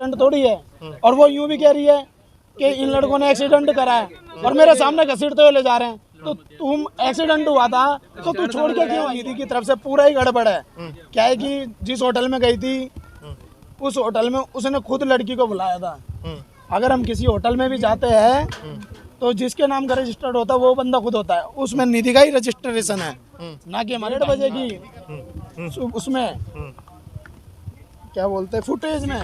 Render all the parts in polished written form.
Accident थोड़ी है। और वो यूं भी कह रही है कि इन लड़कों ने एक्सीडेंट करा है और मेरे सामने घसीटते हुए ले जा रहे हैं। तो तुम एक्सीडेंट हुआ था तो तू छोड़ के क्यों? निधि की तरफ से पूरा ही गड़बड़ है। क्या है कि जिस होटल में गई थी उस होटल में उसने खुद लड़की को बुलाया था। अगर हम किसी होटल में भी जाते हैं तो जिसके नाम का रजिस्टर्ड होता है वो बंदा खुद होता है, उसमें निधि का ही रजिस्ट्रेशन है, ना कि हमारे 8 बजे की उसमें क्या बोलते हैं फुटेज में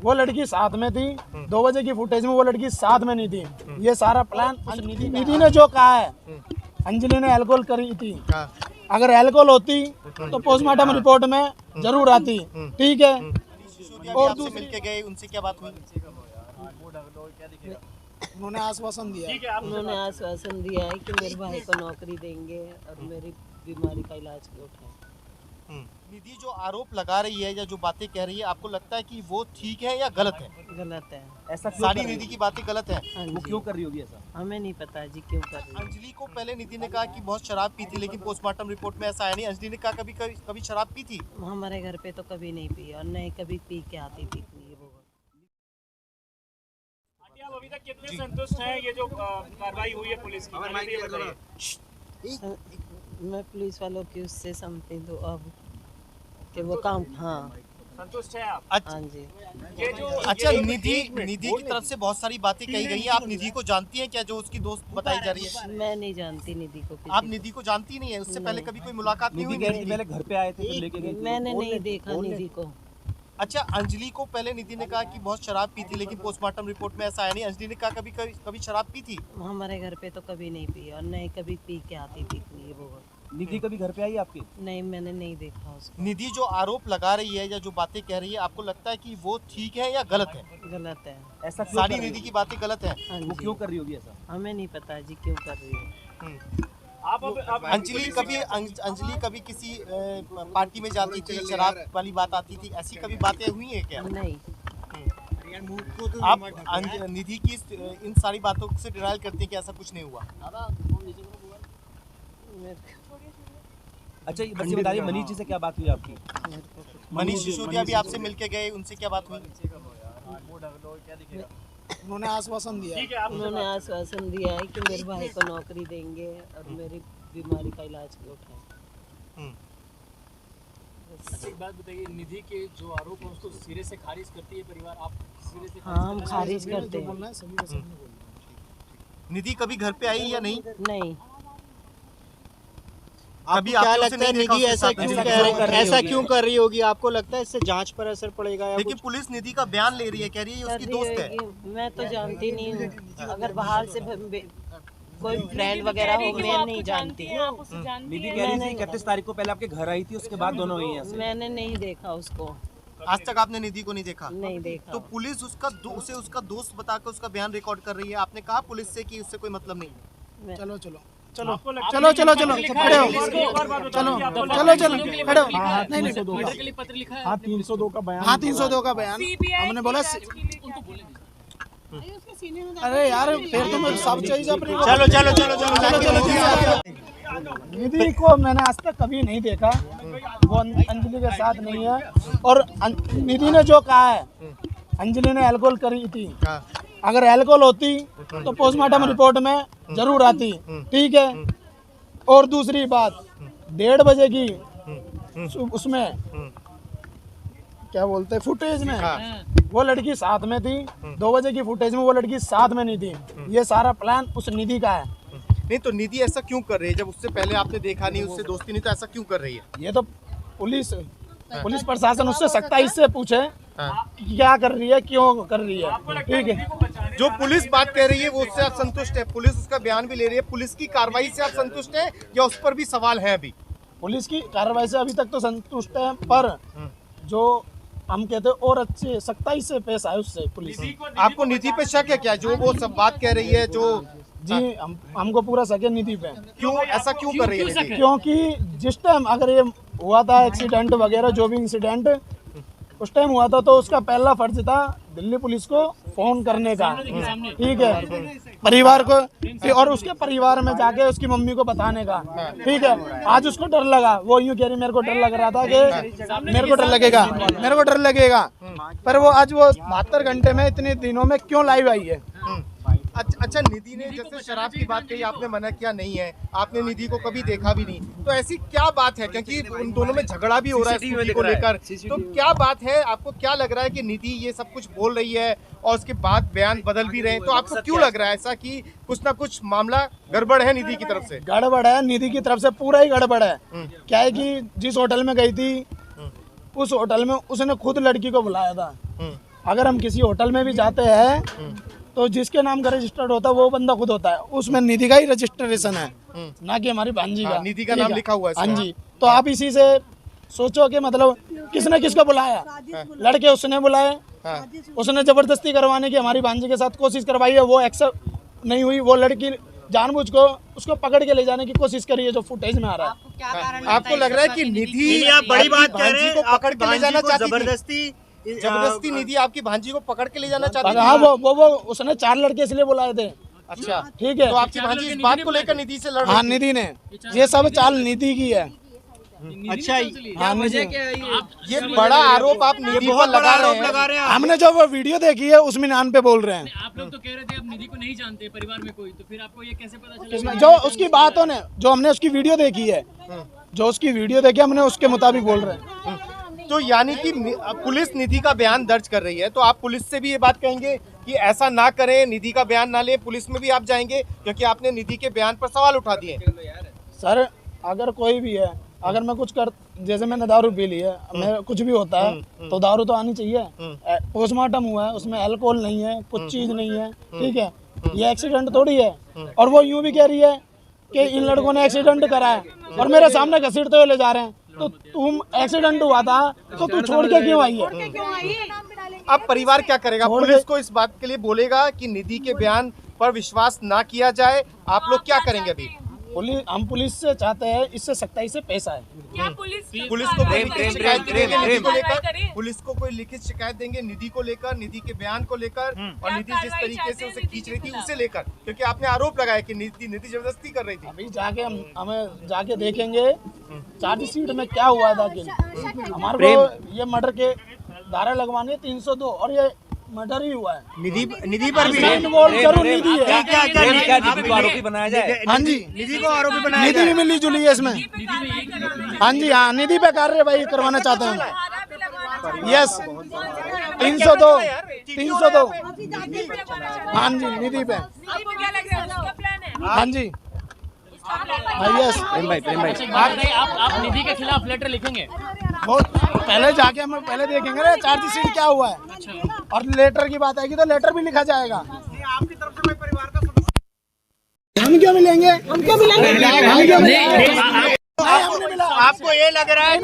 वो लड़की साथ में थी। 2 बजे की फुटेज में वो लड़की साथ में नहीं थी। ये सारा प्लान निधि ने जो कहा है, अंजलि ने अल्कोहल करी थी। अगर अल्कोहल होती तो पोस्टमार्टम रिपोर्ट में जरूर आती। ठीक है। और दूसरे मिलके गए, उनसे क्या बात हुई? उन्होंने आश्वासन दिया। उन्होंने आश्वासन दिया है कि मेरे भाई को नौकरी देंगे और मेरी बीमारी का इलाज उठाएंगे। निधि जो आरोप लगा रही है या जो बातें कह रही है, आपको लगता है कि वो ठीक है या गलत है? गलत है। ऐसा क्यों सारी कर रही निधि की बातें गलत है? हाँ वो जी। क्यों कर रही होगी ऐसा? हमें नहीं पता जी क्यों कर रही है। अंजलि को पहले निधि ने कहा कि बहुत शराब पी थी, लेकिन पोस्टमार्टम रिपोर्ट में ऐसा आया नहीं। अंजलि ने कहा कभी शराब पी थी। हमारे घर पे तो कभी नहीं पी और नहीं कभी पी के आती थी। आप अभी तक कितने संतुष्ट हैं ये जो कार्रवाई हुई है पुलिस की? पहले ये बताइए। मैं पुलिस वालों की उससे संतुष्ट हूँ अब कि वो काम। हाँ संतुष्ट है आप? हाँ जी। ये जो अच्छा, निधि की तरफ से बहुत सारी बातें कही गई है। आप निधि को जानती हैं क्या, जो उसकी दोस्त बताई जा रही है? मैं नहीं जानती निधि को। आप निधि को जानती नहीं है? उससे पहले कभी कोई मुलाकात नहीं निधि हुई? कह रही थी पहले घर पे आए थे, फिर लेके गए थे। मैंने नहीं देखा निधि को। अच्छा, अंजलि को पहले निधि ने कहा कि बहुत शराब पी थी, लेकिन पोस्टमार्टम रिपोर्ट में ऐसा आया नहीं। अंजलि ने कहा कभी शराब पी थी। हमारे घर पे तो कभी नहीं पी और नहीं कभी पी के आती थी। वो निधि कभी घर पे आई आपके? नहीं, मैंने नहीं देखा उसको। निधि जो आरोप लगा रही है या जो बातें कह रही है, आपको लगता है कि वो ठीक है या गलत है? गलत है। ऐसा क्यों सारी कर रही निधि की होगी? बातें गलत है। हाँ वो जी। क्यों कर रही होगी ऐसा? हमें नहीं पता जी क्यों कर रही है। आप अब अंजलि कभी किसी पार्टी में जाती थी, शराब वाली बात आती थी, ऐसी कभी बातें हुई है क्या? नहीं। आप निधि की इन सारी बातों से डिनायल करते हैं कि ऐसा कुछ नहीं हुआ? अच्छा, ये बस ये बताइए, मनीष जी से क्या बात हुई आपकी? मनीष सिसोदिया भी आपसे मिलके गए, उनसे क्या बात हुई? उन्होंने आश्वासन दिया। उन्होंने आश्वासन दिया है कि मेरे भाई को नौकरी देंगे और मेरी बीमारी का इलाज उठाएंगे। एक बात बताइए, निधि के जो आरोप है उसको सिरे से खारिज करती है परिवार, आप सिरे से? हाँ, हम खारिज करते हैं। निधि कभी घर पे आई या नहीं? नहीं। अभी क्या लगता है निधि ऐसा क्यों कर रही होगी? आपको लगता है इससे जांच पर असर पड़ेगा या लेकिन पुलिस निधि का बयान ले रही है, कह रही है उसकी दोस्त है। मैं तो जानती नहीं हूँ। अगर बाहर से कोई फ्रेंड वगैरह हो, मैं नहीं जानती। निधि कह रही थी 31 तारीख को पहले आपके घर आई थी, उसके बाद दोनों हुई हैं। मैंने नहीं देखा उसको। आज तक आपने निधि को नहीं देखा? नहीं देखा। तो पुलिस उसे उसका दोस्त बताकर उसका बयान रिकॉर्ड कर रही है। आपने कहा पुलिस से कि उससे कोई मतलब नहीं? चलो चलो चलो चलो चलो चलो खड़े हो। चलो चलो चलो खड़े हो। नहीं नहीं पत्र लिखा है। हाँ 302 का बयान। हाँ 302 का बयान हमने बोला। अरे यार फिर तो मैं सब चीज अपनी। चलो चलो चलो चलो चलो चलो। निधि को मैंने आज तक कभी नहीं देखा, वो अंजलि के साथ नहीं है। और निधि ने जो कहा है, अंजलि ने अल्कोहल करी थी। अगर अल्कोहल होती तो पोस्टमार्टम रिपोर्ट में जरूर आती। ठीक है। और दूसरी बात, 1:30 बजे की उसमें क्या बोलते हैं फुटेज में वो लड़की साथ में थी। 2 बजे की फुटेज में वो लड़की साथ में नहीं थी। ये सारा प्लान उस निधि का है। नहीं तो निधि ऐसा क्यों कर रही है? जब उससे पहले आपने देखा नहीं, उससे दोस्ती नहीं, तो ऐसा क्यों कर रही है? ये तो पुलिस प्रशासन उससे सख्ताई से पूछे कि क्या कर रही है, क्यों कर रही है। ठीक है। जो पुलिस बात कह रही है वो उससे आप संतुष्ट है? पुलिस उसका बयान भी ले रही है, पुलिस की कार्रवाई से आप संतुष्ट है या उस पर भी सवाल है? अभी पुलिस की कार्रवाई से अभी तक तो संतुष्ट है, पर जो हम कहते हैं और अच्छे सख्ताई से पेश आए उससे पुलिस। आपको निधि पे शक है क्या, जो वो सब बात कह रही है? जो जी हमको पूरा शक है निधि पे। क्यों ऐसा क्यों कर रही है निधि? क्योंकि जिस टाइम अगर ये हुआ था एक्सीडेंट वगैरह, जो भी इंसिडेंट, उस टाइम हुआ था, तो उसका पहला फर्ज था दिल्ली पुलिस को फोन करने का, ठीक है, परिवार को, और उसके परिवार में जाके उसकी मम्मी को बताने का, ठीक है। आज उसको डर लगा, वो यूं कह रही मेरे को डर लग रहा था कि मेरे को डर लगेगा, मेरे को डर लगेगा, पर वो आज वो 72 घंटे में इतने दिनों में क्यों लाइव आई है। अच्छा, निधि ने जैसे शराब की बात कही, आपने मना किया नहीं है, आपने निधि को कभी देखा भी नहीं, तो ऐसी क्या बात है, क्योंकि उन दोनों में झगड़ा भी हो रहा है स्कूटी को लेकर, तो क्या बात है, आपको क्या लग रहा है कि निधि ये सब कुछ बोल रही है और उसके बाद बयान बदल भी रहे हैं, तो आपको क्यों लग रहा है ऐसा कि कुछ ना कुछ मामला गड़बड़ है निधि की तरफ से? गड़बड़ है, निधि की तरफ से पूरा ही गड़बड़ है। क्या है कि जिस होटल में गई थी, उस होटल में उसने खुद लड़की को बुलाया था। अगर हम किसी होटल में भी जाते हैं तो जिसके नाम का रजिस्टर्ड होता है वो बंदा खुद होता है, उसमें निधि का ही रजिस्ट्रेशन है, ना कि हमारी भांजी का। निधि का नाम लिखा हुआ है। हाँ जी, तो आप इसी से सोचो कि मतलब किसने किसको बुलाया, लड़के उसने बुलाए, उसने जबरदस्ती करवाने की हमारी भांजी के साथ कोशिश करवाई है, वो एक्सेप्ट नहीं हुई, वो लड़की जानबूझ को उसको पकड़ के ले जाने की कोशिश करी है, जो फुटेज में आ रहा है। आपको लग रहा है कि निधि बड़ी बात कह रहे को पकड़ के ले जाना चाहती थी? जबरदस्ती निधि आपकी भांजी को पकड़ के ले जाना चाहती थी? हाँ, वो उसने 4 लड़के इसलिए बुलाए थे। अच्छा, ठीक है, तो आपकी भांजी इस बात को लेकर निधि से लड़ रही हाँ, थी? निधि ने, ये सब चाल निधि की है। अच्छा, हाँ, निधि। ये बड़ा आरोप आप निधि पर लगा रहे हैं। हमने जो वो वीडियो देखी है उसमें नाम पे बोल रहे हैं। आप लोग तो कह रहे थे आप निधि को नहीं जानते परिवार में कोई, तो फिर आपको ये कैसे पता चला? जो उसकी बातों ने, जो हमने उसकी वीडियो देखी है, जो उसकी वीडियो देखी हमने उसके मुताबिक बोल रहे हैं। तो यानी कि पुलिस निधि का बयान दर्ज कर रही है, तो आप पुलिस से भी ये बात कहेंगे कि ऐसा ना करें, निधि का बयान ना ले, पुलिस में भी आप जाएंगे, क्योंकि आपने निधि के बयान पर सवाल उठा दिए। सर, अगर कोई भी है, अगर मैं कुछ कर, जैसे मैंने दारू पी ली है, मैं कुछ भी होता है तो दारू तो आनी चाहिए। पोस्टमार्टम हुआ है, उसमें अल्कोहल नहीं है, कुछ चीज नहीं है, ठीक है, ये एक्सीडेंट थोड़ी है। और वो यूं भी कह रही है कि इन लड़कों ने एक्सीडेंट करा है और मेरे सामने घसीटते हुए ले जा रहे हैं, तो तुम एक्सीडेंट हुआ था तो तू छोड़ के क्यों आई है? अब परिवार क्या करेगा? पुलिस को इस बात के लिए बोलेगा कि निधि के बयान पर विश्वास ना किया जाए, आप लोग क्या करेंगे अभी? हम पुलिस से चाहते हैं, इससे सख्ताई से पेश आए। क्या पुलिस को कोई लिखित शिकायत देंगे निधि को लेकर? पुलिस को कोई लिखित शिकायत देंगे निधि को लेकर, निधि के बयान को लेकर, और निधि जिस तरीके से उसे खींच रही थी उसे लेकर, क्योंकि आपने आरोप लगाया कि निधि जबरदस्ती कर रही थी। अभी जाके हमें जाके देखेंगे चार्जशीट में क्या हुआ था कि हमारे को ये मर्डर के धारा लगवाने 302 और ये मर्डर ही हुआ है। निधि पर भी जरूर निधि है। क्या निधि को आरोपी बनाया जाए? हाँ जी, निधि को आरोपी बनाया निधि भी मिली जुली है इसमें। हाँ जी, हाँ, निधि पे कार्रवाई करवाना चाहते हैं। यस, 302 हाँ जी, निधि पे। आपको क्या लग रहा है उसका प्लान है? हाँ जी, यस। आप निधि के खिलाफ लेटर लिखेंगे? बहुत पहले जाके हम पहले देखेंगे ना चार्जशीट क्या हुआ है, और लेटर की बात आएगी तो लेटर भी लिखा जाएगा। आपकी तरफ से कोई परिवार का सदस्य? हम क्यों मिलेंगे? आपको ये लग रहा है